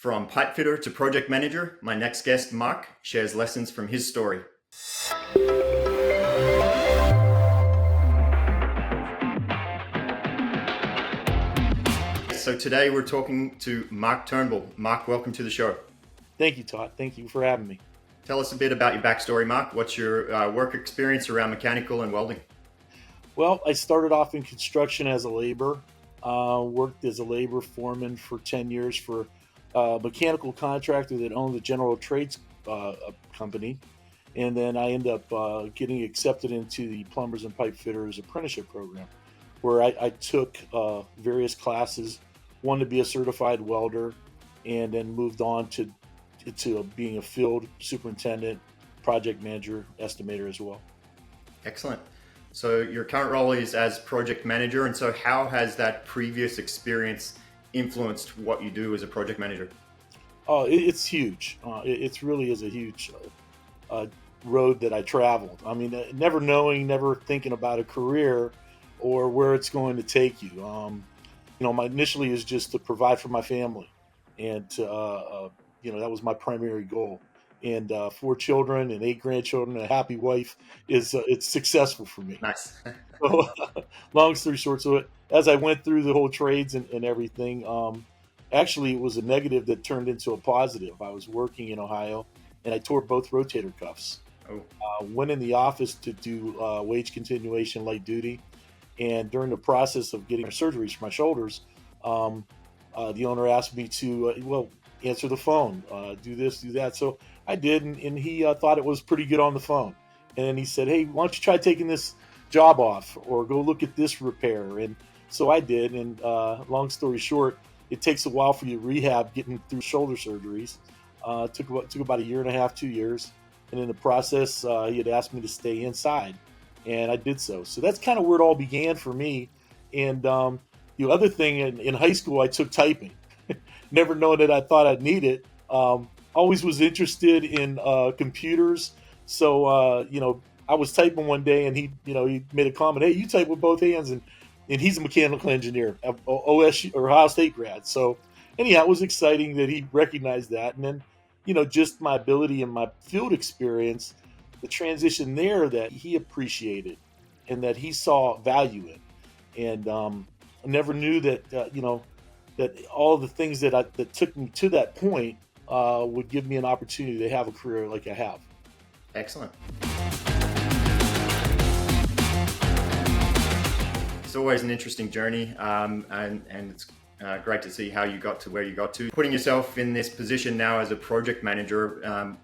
From pipe fitter to project manager, my next guest, Mark, shares lessons from his story. So today we're talking to Mark Turnbull. Mark, welcome to the show. Thank you, Todd. Thank you for having me. Tell us a bit about your backstory, Mark. What's your work experience around mechanical and welding? Well, I started off in construction as a laborer. Worked as a labor foreman for 10 years for a mechanical contractor that owned the General Trades company. And then I ended up getting accepted into the plumbers and pipe fitters apprenticeship program, where I took various classes, one to be a certified welder, and then moved on to being a field superintendent, project manager, estimator as well. Excellent. So your current role is as project manager, and so how has that previous experience influenced what you do as a project manager? Oh, it's huge. It really is a huge road that I traveled. I mean, never knowing, never thinking about a career or where it's going to take you. My initially is just to provide for my family, and that was my primary goal. And 4 children and 8 grandchildren and a happy wife is it's successful for me. Nice. So, long story short, so as I went through the whole trades and everything, actually it was a negative that turned into a positive. I was working in Ohio, and I tore both rotator cuffs. Oh. Went in the office to do wage continuation light duty, and during the process of getting surgeries for my shoulders, the owner asked me to answer the phone, do this, do that. So I did, and he thought it was pretty good on the phone. And then he said, "Hey, why don't you try taking this job off or go look at this repair?" And so I did. And long story short, it takes a while for you to rehab getting through shoulder surgeries. Took about a year and a half, 2 years. And in the process, he had asked me to stay inside, and I did so. So that's kind of where it all began for me. And the other thing, in high school, I took typing. Never knowing that I thought I'd need it. Always was interested in computers. So, I was typing one day, and he made a comment, "Hey, you type with both hands." And he's a mechanical engineer, OSU or Ohio State grad. So anyhow, it was exciting that he recognized that. And then, just my ability and my field experience, the transition there that he appreciated and that he saw value in. And I never knew that, that all the things that took me to that point would give me an opportunity to have a career like I have. Excellent. It's always an interesting journey, and it's great to see how you got to where you got to. Putting yourself in this position now as a project manager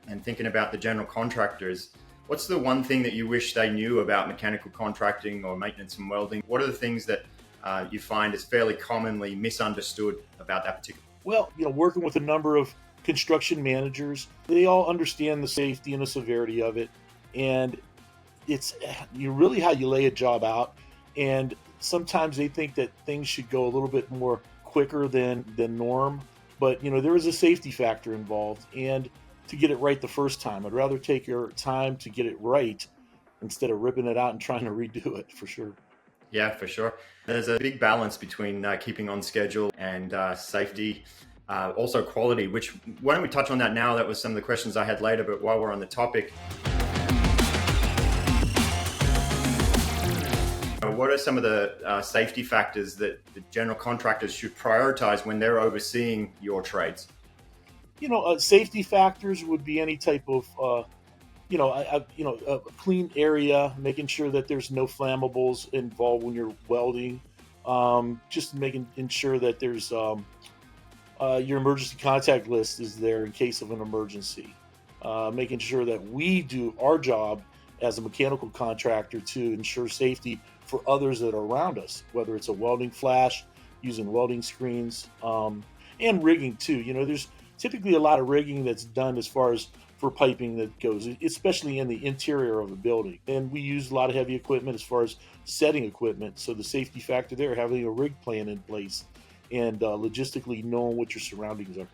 and thinking about the general contractors, what's the one thing that you wish they knew about mechanical contracting or maintenance and welding? What are the things that you find is fairly commonly misunderstood about that particular? Well, working with a number of construction managers, they all understand the safety and the severity of it. And it's really how you lay a job out. And sometimes they think that things should go a little bit more quicker than norm. But, there is a safety factor involved. And to get it right the first time, I'd rather take your time to get it right instead of ripping it out and trying to redo it, for sure. Yeah, for sure. There's a big balance between keeping on schedule and safety, also quality, why don't we touch on that now? That was some of the questions I had later, but while we're on the topic, what are some of the safety factors that the general contractors should prioritize when they're overseeing your trades? Safety factors would be any type of a clean area, making sure that there's no flammables involved when you're welding. Just ensure that there's your emergency contact list is there in case of an emergency. Making sure that we do our job as a mechanical contractor to ensure safety for others that are around us, whether it's a welding flash, using welding screens, and rigging too. There's typically a lot of rigging that's done as far as for piping that goes, especially in the interior of a building. And we use a lot of heavy equipment as far as setting equipment. So the safety factor there, having a rig plan in place and logistically knowing what your surroundings are.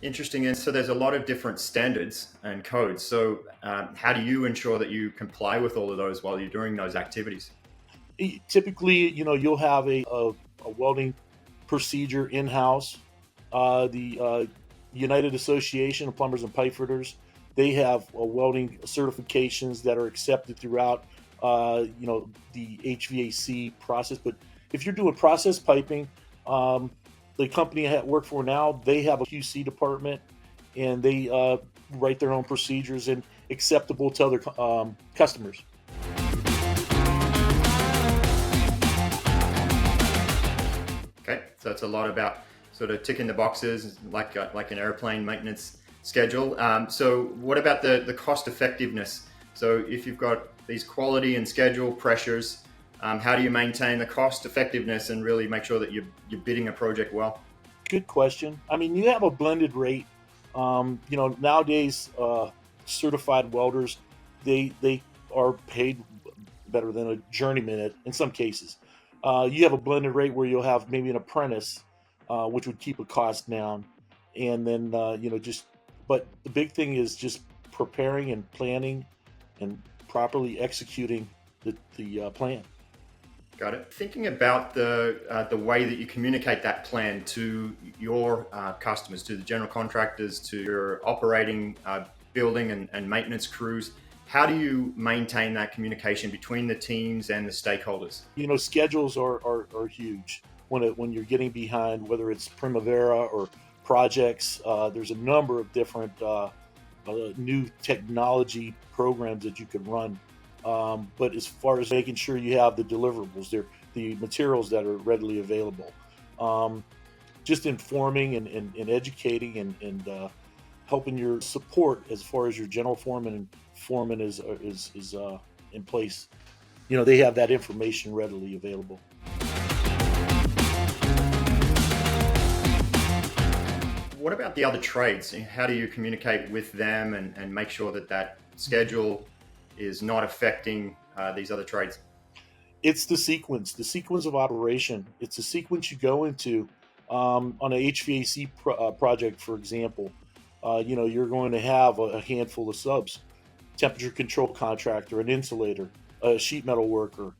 Interesting. And so there's a lot of different standards and codes. So how do you ensure that you comply with all of those while you're doing those activities? Typically, you'll have a a welding procedure in-house. The United Association of Plumbers and Pipefitters, they have welding certifications that are accepted throughout, the HVAC process. But if you're doing process piping, the company I work for now, they have a QC department, and they write their own procedures and acceptable to other customers. Okay, so it's a lot about sort of ticking the boxes like an airplane maintenance schedule. So what about the cost effectiveness? So if you've got these quality and schedule pressures, how do you maintain the cost effectiveness and really make sure that you're bidding a project well? Good question. I mean, you have a blended rate. Nowadays, certified welders, they are paid better than a journeyman in some cases. You have a blended rate where you'll have maybe an apprentice, which would keep a cost down, and then But the big thing is just preparing and planning and properly executing the plan. Got it. Thinking about the way that you communicate that plan to your customers, to the general contractors, to your operating, building and maintenance crews, how do you maintain that communication between the teams and the stakeholders? Schedules are huge when you're getting behind, whether it's Primavera or projects. There's a number of different new technology programs that you can run. But as far as making sure you have the deliverables, the materials that are readily available, just informing and educating and helping your support as far as your general foreman is in place. They have that information readily available. What about the other trades? How do you communicate with them and make sure that schedule is not affecting these other trades? It's the sequence of operation. It's a sequence you go into on an HVAC project, for example. You're going to have a handful of subs: temperature control contractor, an insulator, a sheet metal worker,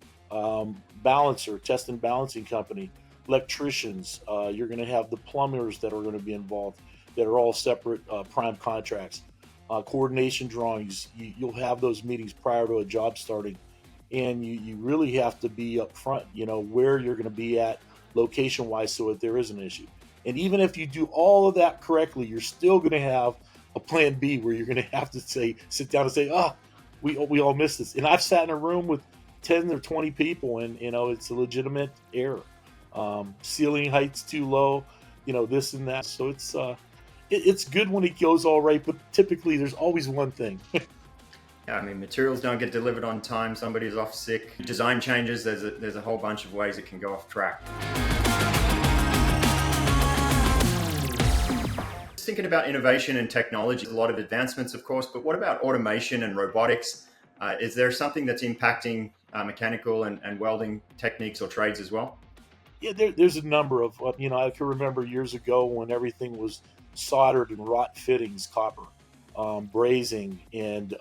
balancer, test and balancing company, electricians. You're going to have the plumbers that are going to be involved, that are all separate prime contracts. Coordination drawings. You'll have those meetings prior to a job starting, and you really have to be up front, where you're going to be at location wise, so that there is an issue. And even if you do all of that correctly, you're still going to have a plan B where you're going to have to sit down and say, we all missed this. And I've sat in a room with 10 or 20 people, and it's a legitimate error. Ceiling height's too low, this and that. So it's good when it goes all right, but typically there's always one thing. Yeah, I mean, materials don't get delivered on time. Somebody's off sick. Design changes. There's a whole bunch of ways it can go off track. Just thinking about innovation and technology, a lot of advancements, of course, but what about automation and robotics? Is there something that's impacting mechanical and welding techniques or trades as well? Yeah, there's a number of, I can remember years ago when everything was soldered and wrought fittings, copper, brazing, and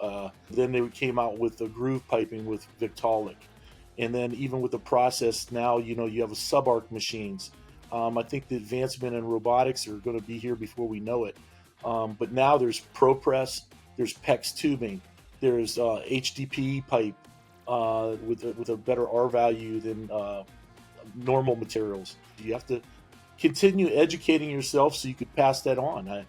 then they came out with the groove piping with Victaulic. And then even with the process now, you have a sub-arc machines. I think the advancement in robotics are going to be here before we know it. But now there's ProPress, there's PEX tubing, there's HDPE pipe with a better R value than normal materials. You have to continue educating yourself so you could pass that on.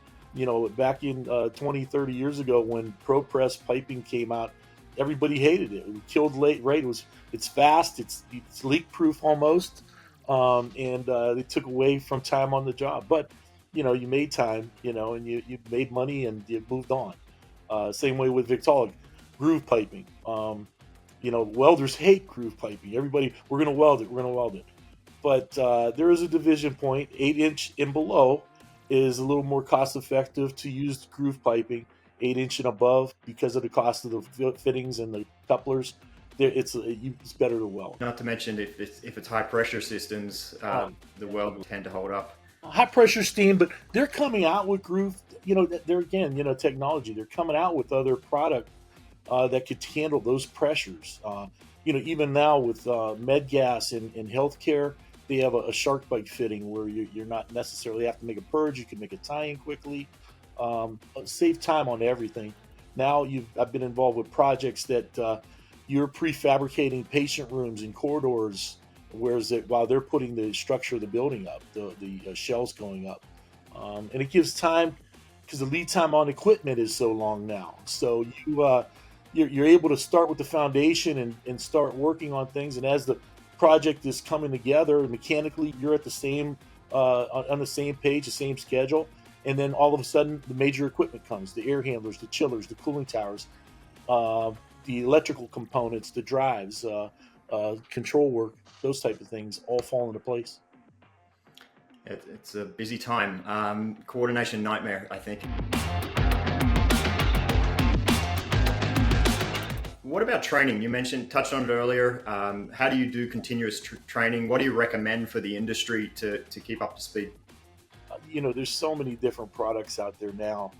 Back in 20, 30 years ago when ProPress piping came out, everybody hated it. It killed late rate. It's fast, it's leak proof almost, and they took away from time on the job. But you made time, and you made money and you moved on. Same way with Victaulic, groove piping. Welders hate groove piping. Everybody, we're going to weld it. But there is a division point, 8-inch and below is a little more cost effective to use groove piping. 8-inch and above, because of the cost of the fittings and the couplers, it's better to weld. Not to mention if it's high pressure systems, the weld will tend to hold up. High pressure steam, but they're coming out with groove. They're again, technology. They're coming out with other product that could handle those pressures. Even now with med gas in healthcare, they have a shark bite fitting where you're not necessarily have to make a purge. You can make a tie-in quickly, save time on everything. Now I've been involved with projects that you're prefabricating patient rooms and corridors, whereas while they're putting the structure of the building up, the shells going up, and it gives time because the lead time on equipment is so long now. So you're able to start with the foundation and start working on things, and as the project is coming together mechanically, you're at the same on the same page, the same schedule, and then all of a sudden the major equipment comes: the air handlers, the chillers, the cooling towers, the electrical components, the drives, control work, those type of things all fall into place. It's a busy time. Coordination nightmare, I think. What about training? You touched on it earlier. How do you do continuous training? What do you recommend for the industry to keep up to speed? There's so many different products out there now.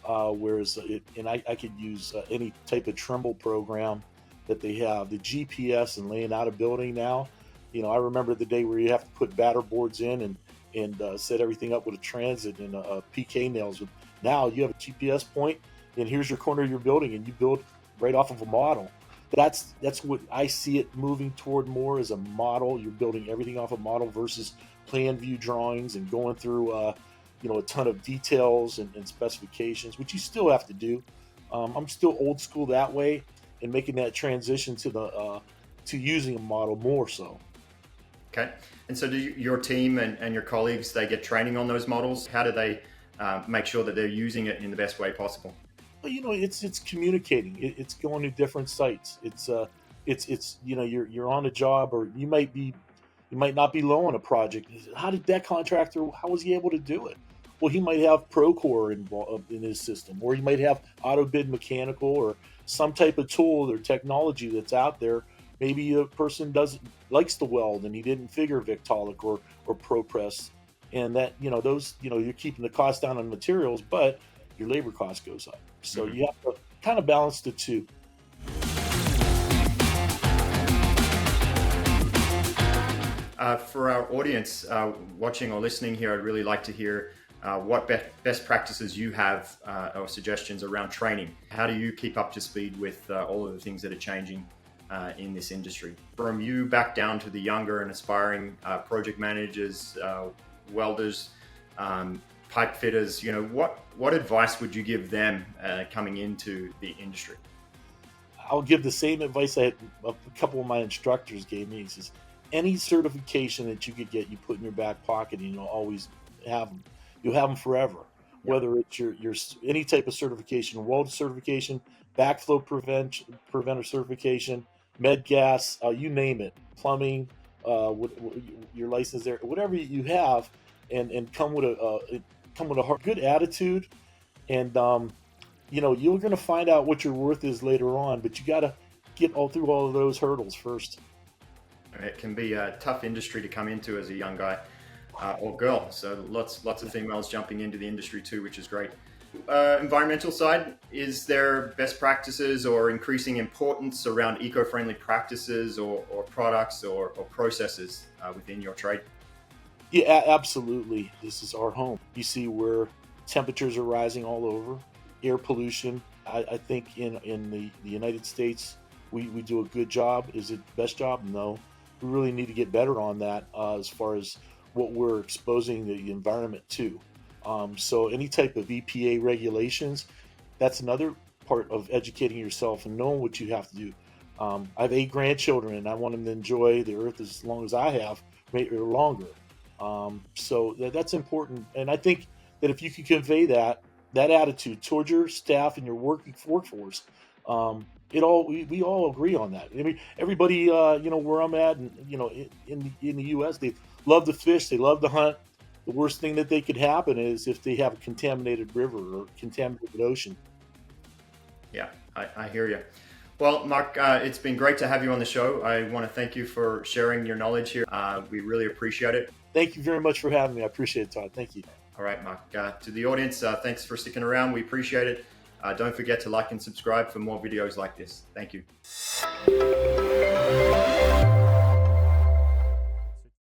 I could use any type of Turnbull program that they have. The GPS and laying out a building now. I remember the day where you have to put batter boards in and set everything up with a transit and PK nails. Now you have a GPS point, and here's your corner of your building, and you build right off of a model. That's what I see it moving toward more as a model. You're building everything off a model versus plan view drawings and going through a ton of details and specifications, which you still have to do. I'm still old school that way, and making that transition to using a model more so. Okay. And so do your team and your colleagues, they get training on those models? How do they make sure that they're using it in the best way possible? Well, it's communicating. It's going to different sites. You're on a job, or you might not be low on a project. How did that contractor? How was he able to do it? Well, he might have Procore involved in his system, or he might have AutoBid Mechanical, or some type of tool or technology that's out there. Maybe a person likes to weld and he didn't figure Victolic or ProPress, and that you're keeping the cost down on materials, but your labor cost goes up. So you have to kind of balance the two. For our audience watching or listening here, I'd really like to hear what best practices you have or suggestions around training. How do you keep up to speed with all of the things that are changing in this industry? From you back down to the younger and aspiring project managers, welders, pipe fitters, what advice would you give them coming into the industry? I'll give the same advice a couple of my instructors gave me. He says, any certification that you could get, you put in your back pocket, and you'll always have them. You'll have them forever. Yep. Whether it's your any type of certification, weld certification, backflow preventer certification, med gas, you name it, plumbing, your license there, whatever you have, and come with a good attitude, and you're going to find out what your worth is later on, but you got to get through all of those hurdles first. It can be a tough industry to come into as a young guy or girl. So lots of females jumping into the industry too, which is great. Environmental side, is there best practices or increasing importance around eco-friendly practices or products or processes within your trade? Yeah, absolutely. This is our home. You see where temperatures are rising all over, air pollution. I think in the United States, we do a good job. Is it the best job? No. We really need to get better on that as far as what we're exposing the environment to. So any type of EPA regulations, that's another part of educating yourself and knowing what you have to do. I have 8 grandchildren, and I want them to enjoy the earth as long as I have, maybe or longer. So that's important. And I think that if you can convey that attitude towards your staff and your workforce, we all agree on that. I mean, everybody, where I'm at, and in the U.S., they love to fish, they love to hunt. The worst thing that they could happen is if they have a contaminated river or contaminated ocean. Yeah, I hear you. Well, Mark, it's been great to have you on the show. I want to thank you for sharing your knowledge here. We really appreciate it. Thank you very much for having me. I appreciate it, Todd. Thank you. All right, Mark. To the audience, thanks for sticking around. We appreciate it. Don't forget to like and subscribe for more videos like this. Thank you.